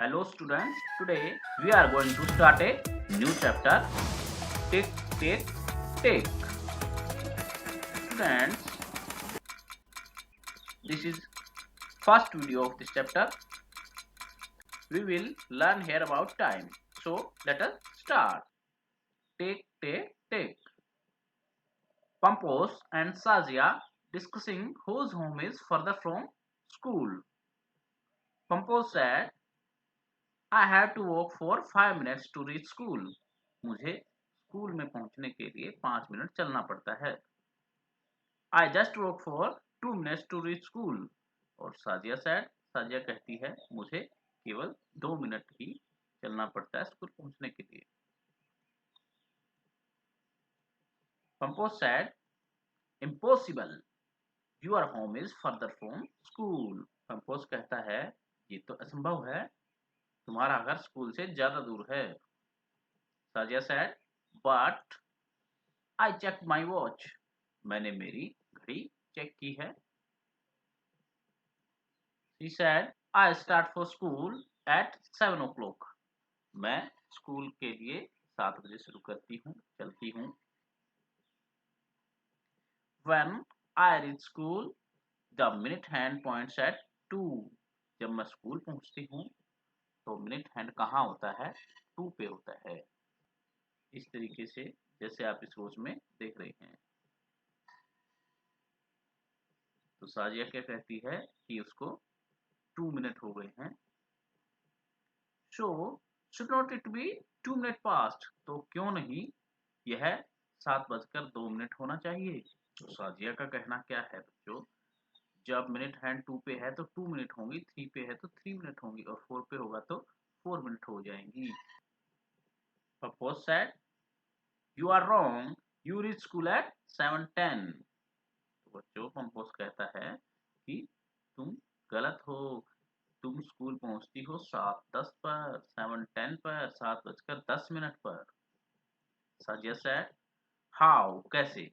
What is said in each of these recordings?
Hello students, today we are going to start a new chapter. Tick, tick, tick. Students, this is first video of this chapter. We will learn here about time. So let us start. Tick, tick, tick. Pampos and Sazia discussing whose home is further from school. Pampos said, I have to walk for 5 minutes to reach school. मुझे school में पहुंचने के लिए 5 minute चलना पड़ता है. I just walk for 2 minutes to reach school. और साजिया कहती है मुझे केवल 2 मिनट ही चलना पड़ता है स्कूल पहुंचने के लिए. Pampos said, impossible. Your home is further from school. Pampos कहता है ये तो असंभव है, तुम्हारा घर स्कूल से ज्यादा दूर है. Sajiya said, but I checked my watch. मैंने मेरी घड़ी चेक की है. She said, I start for school at 7 o'clock. मैं स्कूल के लिए 7 बजे शुरू करती हूँ, चलती हूँ. When I reach school, the minute hand points at 2. जब मैं स्कूल पहुँचती हूँ, तो मिनट हैंड कहाँ होता है? 2 पे होता है. इस तरीके से जैसे आप इस रोज में देख रहे हैं. तो साजिया क्या कहती है कि उसको 2 मिनट हो गए हैं. So, should not it be 2 minute past? तो क्यों नहीं यह 7:02 होना चाहिए. तो साजिया का कहना क्या है बच्चों, जब मिनट हैंड 2 पे है तो 2 मिनट होंगी, 3 पे है तो 3 मिनट होंगी और 4 पे होगा तो 4 मिनट हो जाएंगी. Purpose said, you are wrong, you reach school at 7:10. तो बच्चों पंपोस कहता है कि तुम गलत हो, तुम स्कूल पहुंचती हो 7:10 पर, 7:10 पर, 7:10 पर. साजिया said, how, कैसे.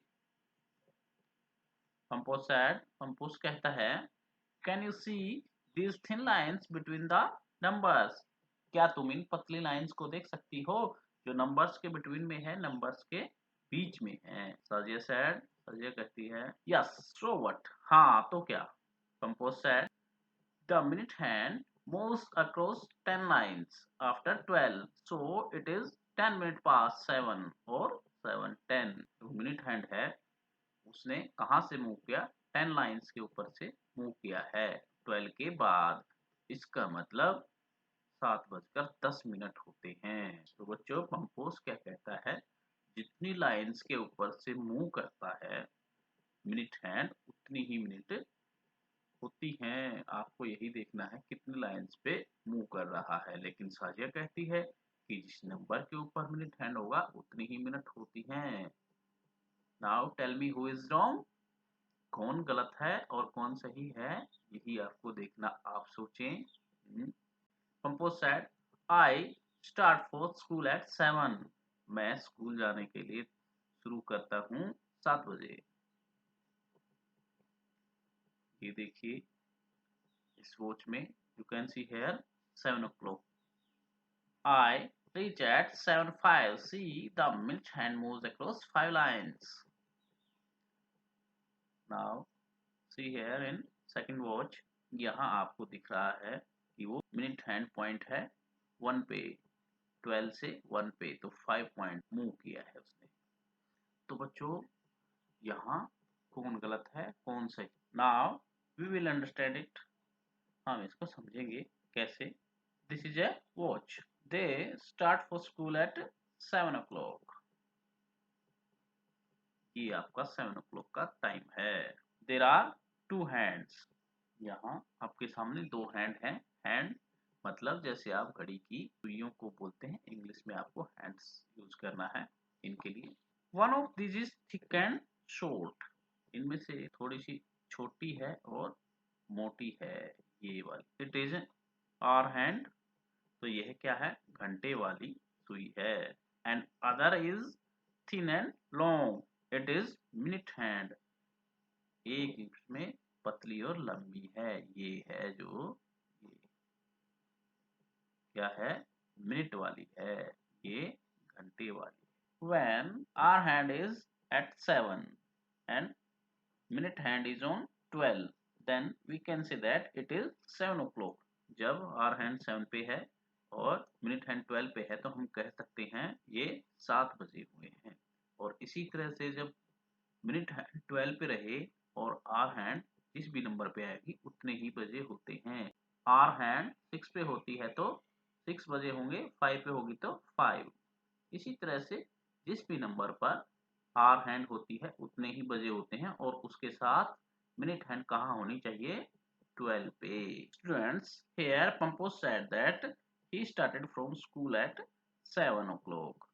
पंपोस कहता है, can you see these thin lines between the numbers. क्या तुम इन पतली लाइंस को देख सकती हो जो नंबर्स के बिटवीन में है, नंबर्स के बीच में है. साजिया कहती है, यस, सो व्हाट, हाँ तो क्या. पंपोस said, the minute hand moves across 10 lines after 12, so it is 10 minutes past 7 or 7:10. तो मिनट हैंड है, उसने कहां से मूव किया? 10 लाइंस के ऊपर से मूव किया है 12 के बाद. इसका मतलब 7:10 होते हैं. तो बच्चों पंपोस क्या कहता है, जितनी लाइंस के ऊपर से मूव करता है मिनट हैंड, उतनी ही मिनट होती हैं. आपको यही देखना है कितनी लाइंस पे मूव कर रहा है. लेकिन साजिया कहती है कि जिस नंबर के ऊपर मिनट हैंड होगा उतनी ही मिनट होती हैं. Now tell me who is wrong. कौन गलत है और कौन सही है, यही आपको देखना. आप सोचें. Suppose said, I start for school at 7. मैं स्कूल जाने के लिए शुरू करता हूँ 7 बजे. ये देखिए इस वॉच में you can see here 7 o'clock. I reach at 7:05. See, the minute hand moves across 5 lines. Now, see here in second watch, यहाँ आपको दिख रहा है कि वो मिनट हैंड पॉइंट है 1 पे, 12 से 1 पे, तो 5 पॉइंट मूव किया है उसने. तो बच्चों यहाँ कौन गलत है कौन सही. Now we will understand it. हम इसको समझेंगे कैसे. This is a watch. They start for school at 7 o'clock. ये आपका 7 o'clock का टाइम है. There are 2 hands. यहाँ आपके सामने 2 हैंड हैं. हैंड मतलब जैसे आप घड़ी की सुइयों को बोलते हैं, इंग्लिश में आपको हैंड्स यूज करना है इनके लिए. One of this is thick and short. इनमें से थोड़ी सी छोटी है और मोटी है ये वाली. It is hour hand. तो यह क्या है? घंटे वाली सुई है. And other is thin and long. It is minute hand. एक इसमें पतली और लंबी है. ये है जो क्या है, मिनट वाली है, ये घंटे वाली। When our hand is at 7 and minute hand is on 12, then we can say that it is 7 o'clock. जब our hand 7 पे है और minute hand 12 पे है तो हम कह सकते हैं ये 7 बजे हुए हैं। और इसी तरह से जब minute hand 12 पे रहे और our hand जिस भी नंबर पे आएगी उतने ही बजे होते हैं। our hand 6 पे होती है तो 6 बजे होंगे, 5 पे होगी तो 5। इसी तरह से जिस भी नंबर पर आर हैंड होती है उतने ही बजे होते हैं और उसके साथ मिनट हैंड कहाँ होनी चाहिए, 12 पे। Students, here Pampos said that he started from school at 7 o'clock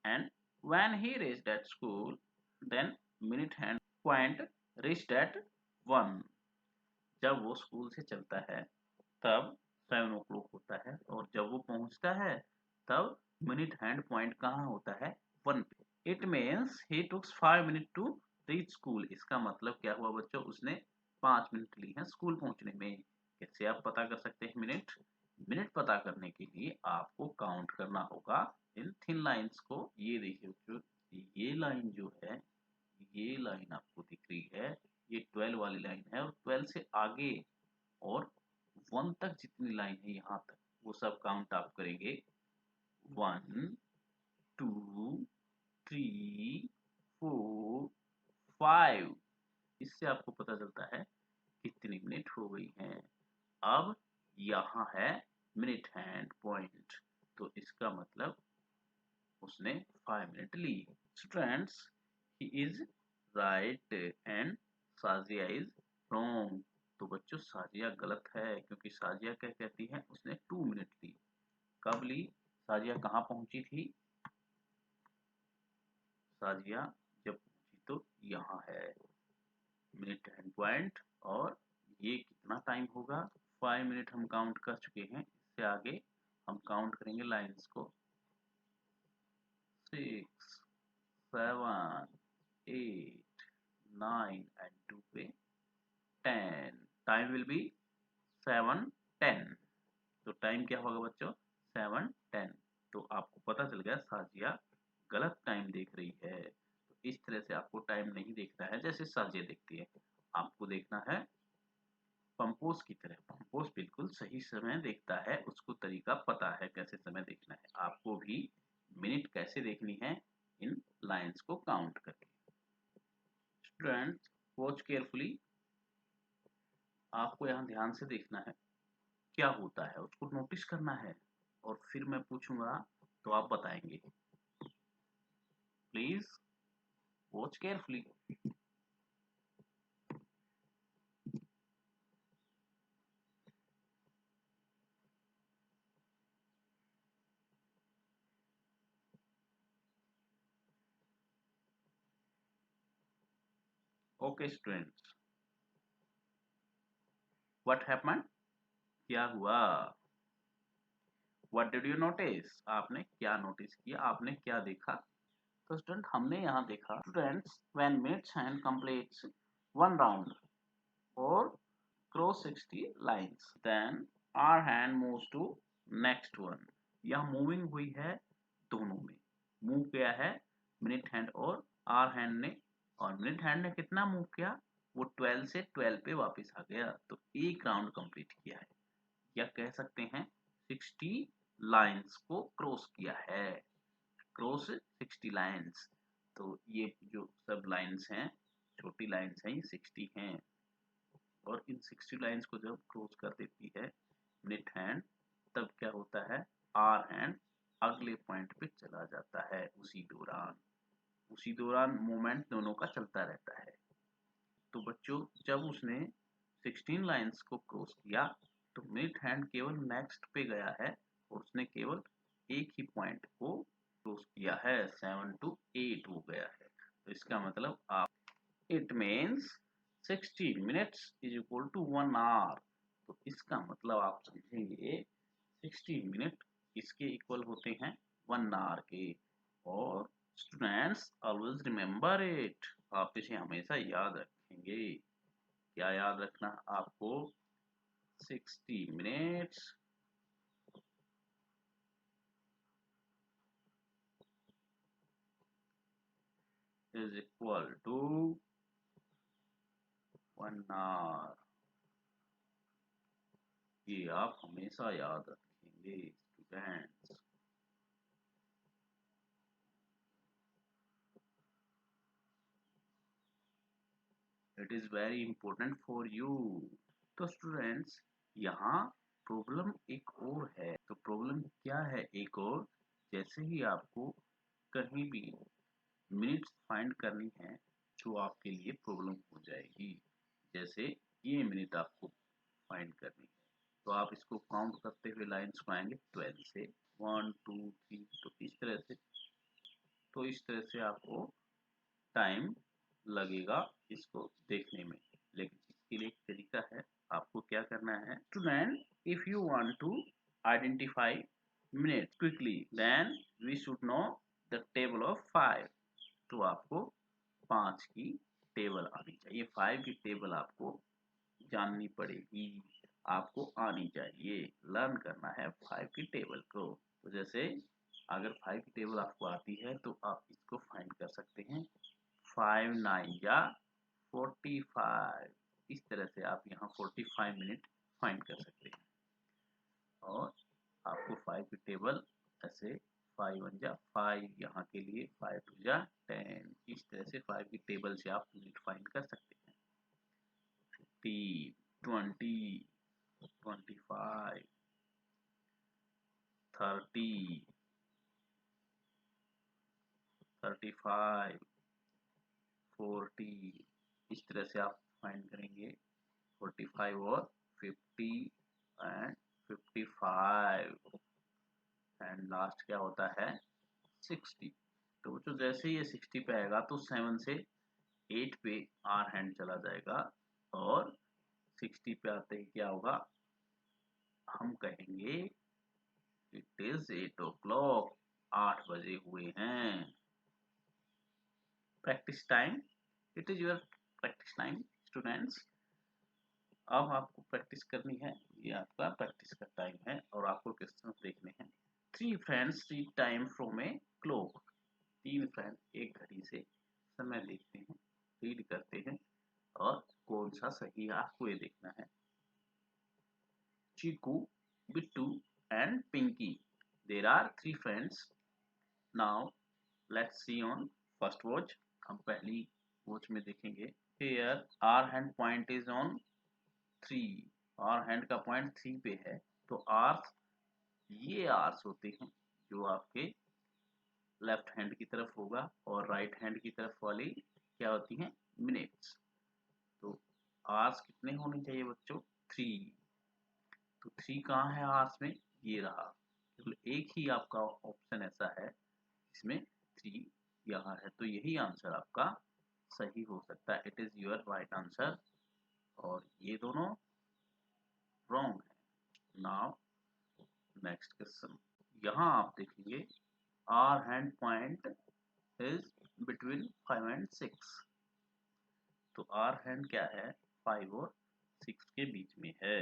and when he reached at school then minute hand point reached at 1। जब वो स्कूल से चलता है तब 7 o'clock होता है और जब वो पहुंचता है तब मिनट हैंड पॉइंट कहाँ होता है, 1 पे। It means he tooks 5 minute to reach school. इसका मतलब क्या हुआ बच्चों, उसने 5 मिनट ली है स्कूल पहुंचने में। कैसे आप पता कर सकते हैं मिनट? मिनट पता करने के लिए आपको काउंट करना होगा इन थिन लाइंस को। ये देखिए बच्चों, ये लाइन जो है, ये लाइन आपको दिख रही है, ये 12 वाली लाइन है और 12 से आगे और 1 तक जितनी लाइन है यहाँ तक वो सब काउंट आप करेंगे। 1 2 3 4 5। इससे आपको पता चलता है कितनी मिनट हो गई हैं। अब यहाँ है मिनट हैंड पॉइंट, तो इसका मतलब उसने 5 मिनट ली। Students, he is right and Sajiya is wrong. तो बच्चों साजिया गलत है क्योंकि साजिया क्या कहती है, उसने 2 मिनट ली। कब ली? साजिया कहाँ पहुंची थी? साजिया जब पहुंची तो यहाँ है मिनट हैंड पॉइंट और ये कितना टाइम होगा, 5 मिनट हम काउंट कर चुके हैं। इससे आगे हम काउंट करेंगे लाइंस को, 6 7 8 9 एंड 2 पे 10। Time will be 7:10। तो टाइम क्या होगा बच्चों, 7:10। तो आपको पता चल गया साजिया गलत टाइम देख रही है। तो इस तरह से आपको टाइम नहीं देखना है जैसे साजिया देखती है, आपको देखना है पंपोज की तरह। पंपोज बिल्कुल सही समय देखता है, उसको तरीका पता है कैसे समय देखना है। आपको भी मिनट कैसे देखनी है इन लाइंस को काउंट करके। Students, watch carefully. आपको यहाँ ध्यान से देखना है क्या होता है, उसको नोटिस करना है और फिर मैं पूछूंगा तो आप बताएंगे। Please watch carefully. Okay students, what happened? क्या हुआ? What did you notice? आपने क्या नोटिस किया, आपने क्या देखा? तो स्टूडेंट हमने यहाँ देखा, students when minutes hand completes 1 round और cross 60 lines then hour hand moves to next one. यह मूविंग हुई है दोनों में। मूव किया है मिनट हैंड और आवर हैंड ने, और मिनट हैंड ने कितना मूव किया, वो 12 से 12 पे वापस आ गया, तो एक राउंड कंप्लीट किया है। या कह सकते हैं 60 लाइंस को क्रॉस किया है, क्रॉस 60 लाइंस। तो ये जो सब लाइंस हैं, छोटी लाइंस हैं, ये 60 हैं और इन 60 लाइंस को जब क्रॉस कर देती है मिनट हैंड, तब क्या होता है, आर हैंड अगले पॉइंट पे चला जाता है। उसी दौरान मूवमेंट दोनों का चलता रहता है। तो बच्चों जब उसने 16 लाइंस को क्रॉस किया तो मिड हैंड केवल नेक्स्ट पे गया है और उसने केवल एक ही पॉइंट को क्रॉस किया है, 7 to 8 हो गया है। तो इसका मतलब आप, it means 60 minutes is equal to 1 hour. तो इसका मतलब आप समझेंगे 60 मिनट इसके इक्वल होते हैं 1 आवर के। और स्टूडेंट्स ऑलवेज रिमेम्बर इट, आप इसे हमेशा याद रखेंगे। क्या याद रखना आपको, 60 minutes is equal to 1 hour. ये आप हमेशा याद रखेंगे students. It is very important for you. तो स्टूडेंट्स यहाँ प्रॉब्लम एक और है। तो प्रॉब्लम क्या है एक और, जैसे ही आपको कहीं भी मिनट्स फाइंड करनी है तो आपके लिए प्रॉब्लम हो जाएगी। जैसे ये मिनट आपको फाइंड करनी है तो आप इसको काउंट करते हुए लाइन्स को आएंगे 12 से 1 2 3, तो इस तरह से आपको टाइम लगेगा इसको देखने में। लेकिन इसके लिए एक तरीका है, आपको क्या करना है student, if you want to identify minute quickly then we should know the table of 5। तो आपको 5 की टेबल आनी चाहिए, 5 की टेबल आपको जाननी पड़ेगी, आपको आनी चाहिए, लर्न करना है 5 की टेबल को। तो जैसे अगर 5 की टेबल आपको आती है तो आप इसको फाइंड कर सकते हैं। 5 9 या 45, इस तरह से आप यहाँ 45 मिनट फाइंड कर सकते हैं। और आपको 5 की टेबल ऐसे 5 1 जा 5, यहाँ के लिए 5 2 जा 10, इस तरह से 5 की टेबल से आप मिनट फाइंड कर सकते हैं। 15 20 25 30 35 40, इस तरह से आप फाइंड करेंगे 45 और 50 एंड 55 एंड लास्ट क्या होता है 60। तो जो जैसे ही ये 60 पे आएगा तो 7 से 8 पे आर हैंड चला जाएगा और 60 पे आते ही क्या होगा, हम कहेंगे इट इज 8 o'clock, 8 बजे हुए हैं। Practice time, it is your practice time students. अब आपको प्रैक्टिस करनी है, ये आपका प्रैक्टिस का टाइम है और आपको क्वेश्चन देखने हैं। 3 friends read time from a clock. 3 friend एक घड़ी से समय देखते हैं, रीड करते हैं और कौन सा सही है आपको ये देखना है। Chiku, Bittu and Pinky, there are 3 friends. Now let's see on first watch. हम पहली वॉच में देखेंगे। Here hour hand point is on 3, hour hand का पॉइंट 3 पे है। तो आर्स, ये आर्स होते हैं जो आपके लेफ्ट हैंड की तरफ होगा और राइट हैंड की तरफ वाली क्या होती हैं मिनट्स। तो आर्स कितने होने चाहिए बच्चों 3। तो 3 कहाँ है आर्स में, ये रहा। तो एक ही आपका ऑप्शन ऐसा है इसमें 3 यहाँ है, तो यही आंसर आपका सही हो सकता है। It is your right answer और ये दोनों रॉन्ग है। नाउ नेक्स्ट क्वेश्चन, यहाँ आप देखेंगे hour hand point is between 5 and 6। तो आर हैंड क्या है 5 और 6 के बीच में है।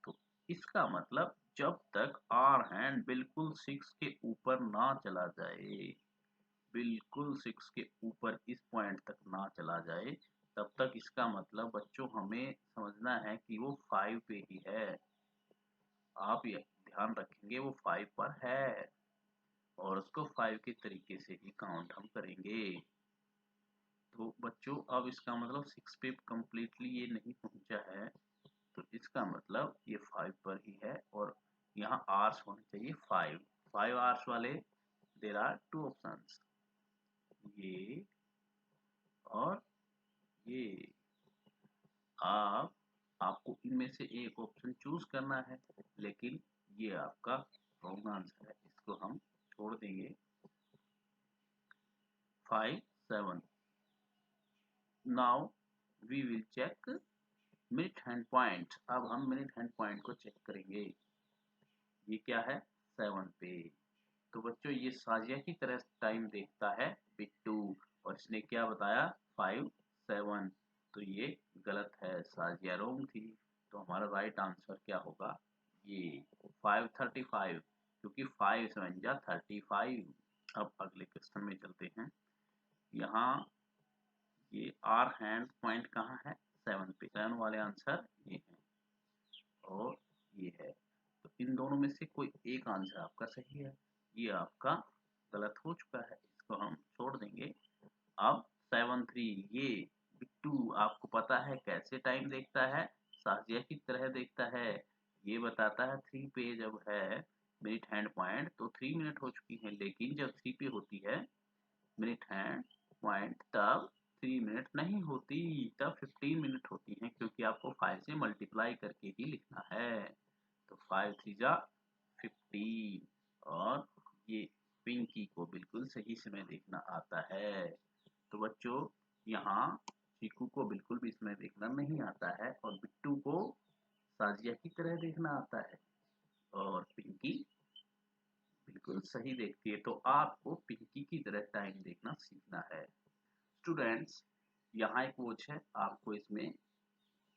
तो इसका मतलब जब तक आर हैंड बिल्कुल 6 के ऊपर ना चला जाए, बिल्कुल 6 के ऊपर इस पॉइंट तक ना चला जाए, तब तक इसका मतलब बच्चों हमें समझना है कि वो 5 पे ही है। आप ये ध्यान रखेंगे वो 5 पर है और उसको 5 के तरीके से ही काउंट हम करेंगे। तो बच्चों अब इसका मतलब 6 पे कंप्लीटली ये नहीं पहुंचा है, तो इसका मतलब ये 5 पर ही है और यहाँ आर्स होने चाहिए 5 आर्स वाले। देर आर 2 ऑप्शंस, ये और ये। आपको इनमें से एक ऑप्शन चूज करना है, लेकिन ये आपका रॉन्ग आंसर है, इसको हम छोड़ देंगे। 5 7। Now we will check minute hand point. अब हम मिनट हैंड पॉइंट को चेक करेंगे। ये क्या है 7 पे। तो बच्चों ये साजिया की तरह टाइम देखता है बिट्टू, और इसने क्या बताया 5 7। तो ये गलत है, साजिया रॉन्ग थी। तो हमारा राइट आंसर क्या होगा, ये 5:35, क्योंकि 5 7 जा 35। अब अगले क्वेश्चन में चलते हैं। यहाँ ये आर हैंड पॉइंट कहाँ है, 7 पे, 7 वाले आंसर ये है और ये है। तो इन दोनों में से कोई एक आंसर आपका सही है, ये आपका गलत हो चुका है, इसको हम छोड़ देंगे। अब 7-3 ये बिट्टू आपको पता है कैसे टाइम देखता है, साजिया की तरह देखता है। ये बताता है 3 पे जब है मिनट हैंड पॉइंट तो 3 मिनट हो चुकी है, लेकिन जब 3 पे होती है मिनट हैंड पॉइंट तब 3 मिनट नहीं होती, तब 15 मिनट होती हैं, क्योंकि आपको 5 से मल्टीप्लाई करके ही लिखना है। तो 5 3 जा 15 और ये पिंकी को बिल्कुल सही समय देखना आता है। तो बच्चों यहाँ चीकू को बिल्कुल भी समय देखना नहीं आता है और बिट्टू को साजिया की तरह देखना आता है और पिंकी बिल्कुल सही देखती है। तो आपको पिंकी की तरह टाइम देखना सीखना है। स्टूडेंट्स यहाँ एक वॉच है, आपको इसमें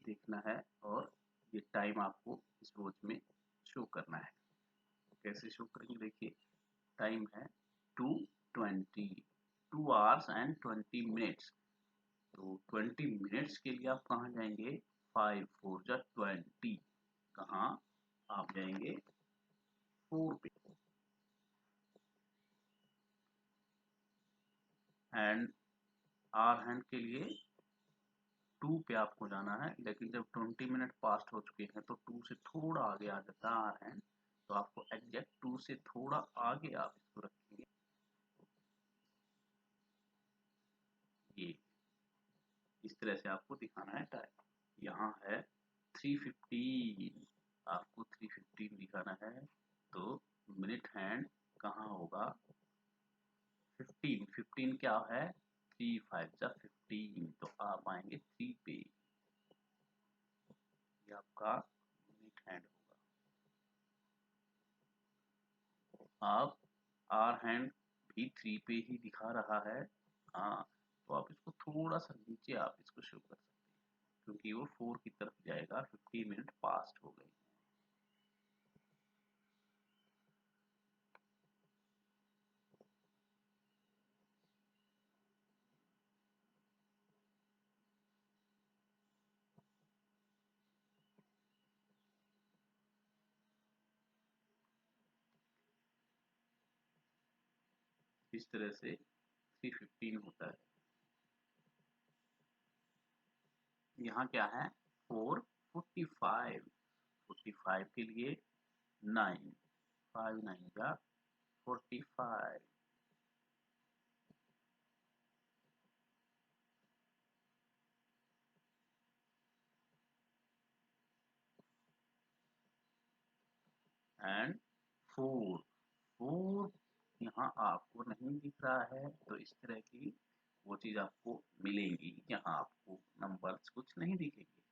देखना है और ये टाइम आपको इस वॉच में शो करना है। कैसे शो करेंगे, देखिए टाइम है 2:20, 2 आवर्स एंड 20 मिनट्स। तो 20 मिनट्स के लिए आप कहाँ जाएंगे, 5 4 जा 20, कहाँ आप जाएंगे 4 पे। एंड आवर हैंड के लिए 2 पे आपको जाना है, लेकिन जब 20 मिनट पास्ट हो चुके हैं तो 2 से थोड़ा आगे आ जाता है आवर हैंड, तो आपको एग्जैक्ट 2 से थोड़ा आगे आप इसको रखेंगे। ये इस तरह से आपको दिखाना है टाइम। यहाँ है 3:15, आपको 3:15 दिखाना है, तो मिनट हैंड कहाँ होगा 15, 15 क्या है 3 5 जा 15, तो आप आएंगे 3 पे, ये आपका मिनट हैंड होगा। आप आर हैंड भी 3 पे ही दिखा रहा है, हाँ, तो आप इसको थोड़ा सा नीचे आप इसको शो कर सकते हैं, क्योंकि वो 4 की तरफ जाएगा, 15 मिनट पास्ट हो गए। इस तरह से 3:15 होता है। यहाँ क्या है 4:45, 45 के लिए 9, 5 9 जा 45 एंड 4 4 यहाँ आपको नहीं दिख रहा है, तो इस तरह की वो चीज आपको मिलेंगी, यहाँ आपको नंबर्स कुछ नहीं दिखेंगे।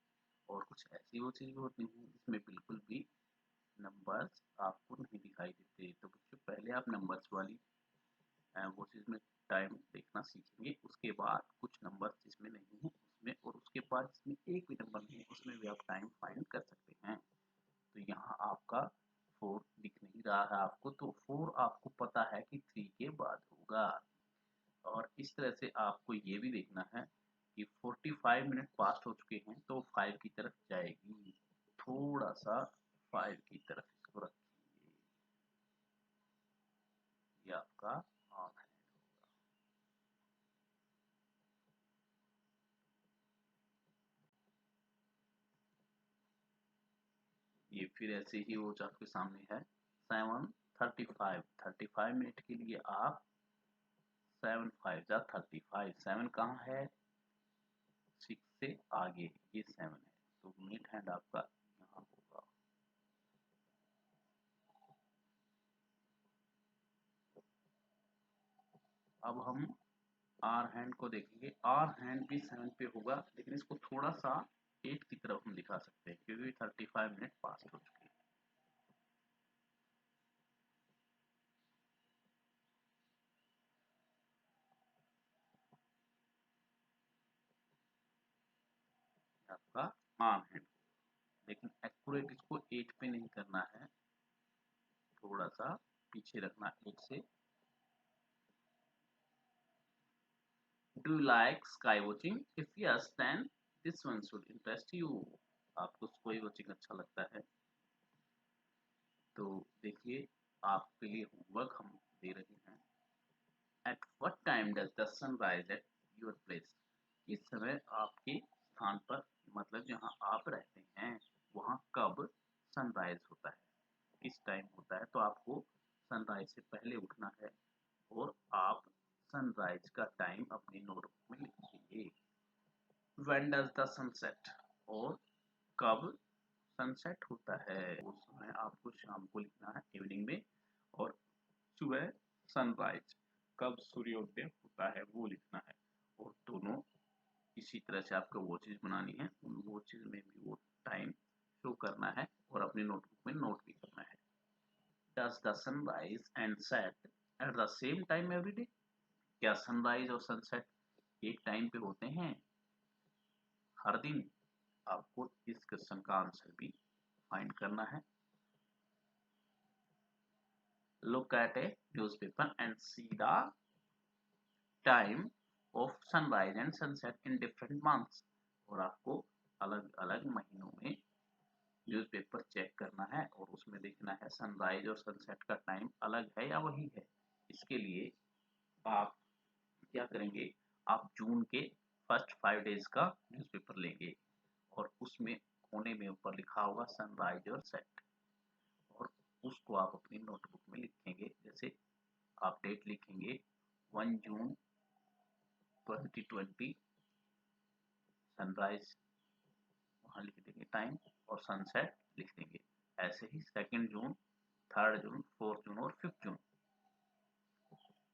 और कुछ ऐसी वो चीज होती हैं जिसमें बिल्कुल भी नंबर्स आपको नहीं दिखाई देते। तो बच्चों पहले आप नंबर्स वाली वो चीज में टाइम देखना सीखेंगे, उसके बाद कुछ नंबर जिसमें नहीं है उसमें, और उसके बाद जिसमें एक भी नंबर नहीं है उसमें भी आप टाइम फाइंड कर सकते हैं। तो यहाँ आपका 4 दिख नहीं रहा है आपको, तो 4 आपको पता है कि 3 के बाद होगा। और इस तरह से आपको ये भी देखना है कि 45 मिनट पास्ट हो चुके हैं तो 5 की तरफ जाएगी, थोड़ा सा 5 की तरफ इसको रखिए, ये आपका ऑन है। ये फिर ऐसे ही वो आपके सामने है 7:35, 35 मिनट के लिए आप 7 5 जा 35, 7 कहाँ है 6 से आगे, ये 7 है, तो मिनट हैंड आपका यहाँ होगा। अब हम आर हैंड को देखेंगे, आर हैंड भी 7 पे होगा, लेकिन इसको थोड़ा सा 8 की तरफ हम दिखा सकते हैं क्योंकि 35 मिनट पास हो चुके हैं। आपका आर्म हैंड, लेकिन एक्यूरेट इसको 8 पे नहीं करना है, थोड़ा सा पीछे रखना 8 से। Do you like sky watching? If yes, then this one should interest you. आपको sky watching अच्छा लगता है तो देखिए आपके लिए होमवर्क हम दे रहे हैं. At what time does the sun rise at your place? इस समय आपके स्थान पर मतलब जहाँ आप रहते हैं वहाँ कब सनराइज होता है, किस टाइम होता है. तो आपको सनराइज से पहले उठना है और आप सनराइज का टाइम अपनी नोटबुक में लिखिए. When does the sun set? और कब सनसेट होता है उस समय आपको शाम को लिखना है इवनिंग में, और सुबह सनराइज कब सूर्योदय होता है वो लिखना है. और दोनों इसी तरह से आपको वो चीज बनानी है, उन वो चीज में भी वो टाइम शो करना है और अपनी नोटबुक में नोट भी करना है. Does the sunrise and set at the same time every day? क्या सनराइज और सनसेट एक टाइम पे होते हैं हर दिन? आपको इस क्वेश्चन का आंसर भी फाइंड करना है. Look at a newspaper and see the time of sunrise and sunset in different months. और आपको अलग अलग महीनों में न्यूज़पेपर चेक करना है और उसमें देखना है सनराइज और सनसेट का टाइम अलग है या वही है. इसके लिए आप क्या करेंगे, आप जून के फर्स्ट 5 डेज का न्यूज़पेपर लेंगे और उसमें कोने में ऊपर लिखा होगा सनराइज और सेट, और उसको आप अपनी नोटबुक में लिखेंगे. जैसे आप डेट लिखेंगे 1 जून 2020 सनराइज वहाँ लिख देंगे टाइम और सनसेट लिख देंगे. ऐसे ही 2 जून 3 जून 4 जून और 5 जून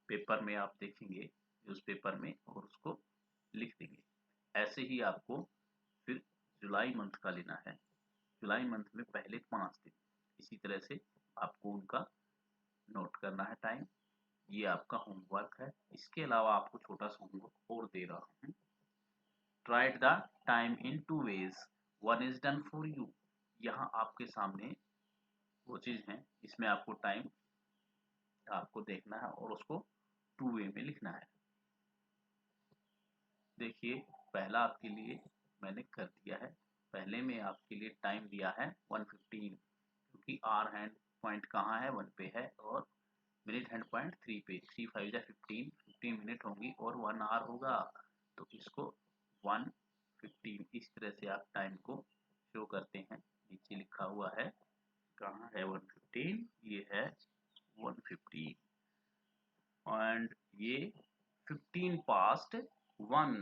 पेपर में आप देखेंगे न्यूज़पेपर में और उसको लिख देंगे. ऐसे ही आपको फिर जुलाई मंथ का लेना है. जुलाई मंथ में पहले 5 दिन इसी तरह से आपको उनका नोट करना है टाइम. ये आपका होमवर्क है. इसके अलावा आपको छोटा सा होमवर्क और दे रहा हूँ. Write the time in 2 ways. One is done for you. यहाँ आपके सामने वो चीज है, इसमें आपको टाइम आपको देखना है और उसको 2 वे में लिखना है. देखिए पहला आपके लिए मैंने कर दिया है. पहले में आपके लिए टाइम दिया है 1:15 क्योंकि आर हैंड पॉइंट कहाँ है 1 पे है और मिनट हैंड पॉइंट 3 पे. 3 5 जा 15 मिनट होंगी और 1 आवर होगा तो इसको 1:15 इस तरह से आप टाइम को शो करते हैं. नीचे लिखा हुआ है कहाँ है 1:15, ये है 1:15 एंड ये 15 पास्ट 1.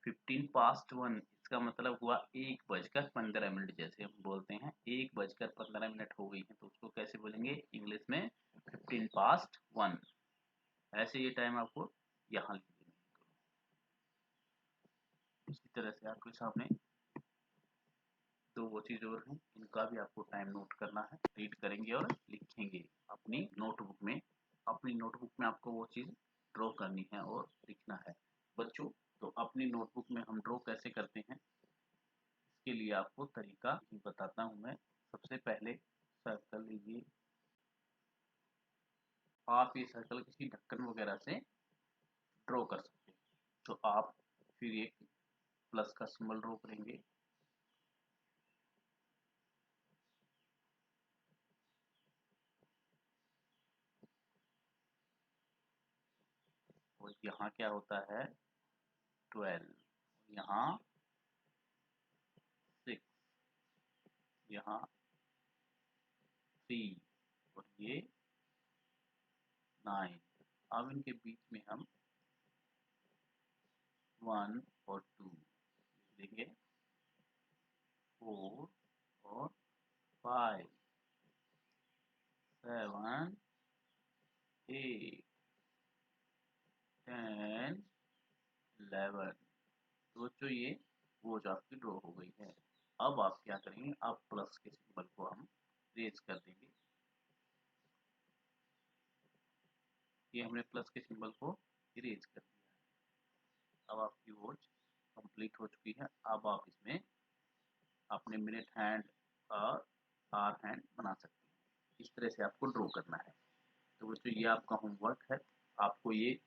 15 पास्ट 1 इसका मतलब हुआ 1:15. जैसे हम बोलते हैं 1:15 हो गई है तो उसको कैसे बोलेंगे इंग्लिश में 15 पास्ट 1. ऐसे ये टाइम आपको यहाँ लिख देना है. इसी तरह से आपके सामने 2 वो चीज और हैं, इनका भी आपको टाइम नोट करना है. रीड करेंगे और लिखेंगे अपनी नोटबुक में. अपनी नोटबुक में आपको वो चीज ड्रॉ करनी है और लिखना है. बच्चों तो अपनी नोटबुक में हम ड्रॉ कैसे करते हैं इसके लिए आपको तरीका बताता हूँ मैं. सबसे पहले सर्कल लीजिए. आप ये सर्कल किसी ढक्कन वगैरह से ड्रॉ कर सकते हैं. तो आप फिर एक प्लस का सिंबल ड्रॉ करेंगे. और यहाँ क्या होता है 12, यहाँ 6, यहाँ 3 और ये 9. अब इनके बीच में हम 1 और 2 लिख देंगे. 4 और 5 7 8 10 11. तो बच्चों ये वो जो आपकी ड्रॉ हो गई है. अब आप क्या करेंगे, अब प्लस के सिंबल को हम रेज कर देंगे. ये हमने प्लस के सिंबल को इरेज कर दिया है. अब आपकी वॉच कंप्लीट हो चुकी है. अब आप इसमें अपने मिनट हैंड और आवर हैंड बना सकते हैं. इस तरह से आपको ड्रॉ करना है. तो बच्चों ये आपका होमवर्क है. आपको ये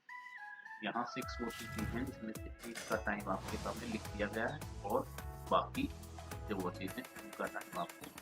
यहाँ 6 वॉचेस दी हैं जिसमें से एक का टाइम आपके सामने लिख दिया गया है और बाकी जो वॉचेस हैं उनका टाइम आपको